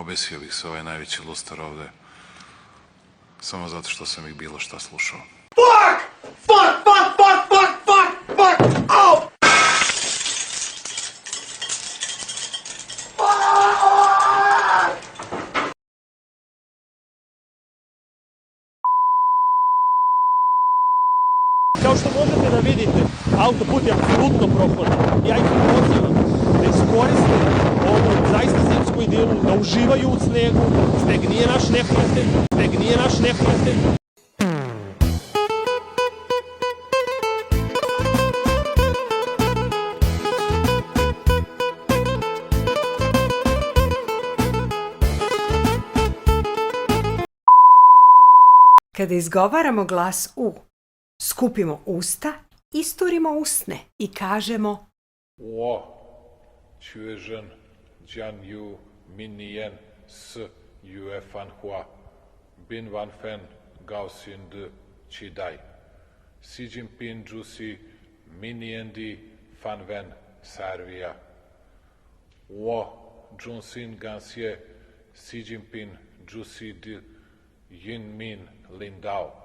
obesio bih se ovaj najveći lustar ovde, samo zato što sam ih bilo šta slušao. Fuck! Fuck, fuck, fuck, fuck, fuck, fuck! Oh! Kao što možete da vidite, autoput je apsolutno prohodan. Ja ih pozivam da iskoriste ovu zaista zimsku idilu, da uživaju u snegu. Sneg nije naš neprijatelj, sneg nije naš neprijatelj. Kada izgovaramo glas U, skupimo usta, isturimo usne i kažemo Wo, Chuejen, Jian Yu, Min Yen, S, Yue Fan Hua, Bin Wan Fen, Gao Xin De, Chi Dai, Xi Jinping, Jusi, Min Yen Di, Fan Wen, Sarvia, Wo, Jun Xin, Gansie, Xi Jinping, Jusi Di, Yin Min, Lin Dao.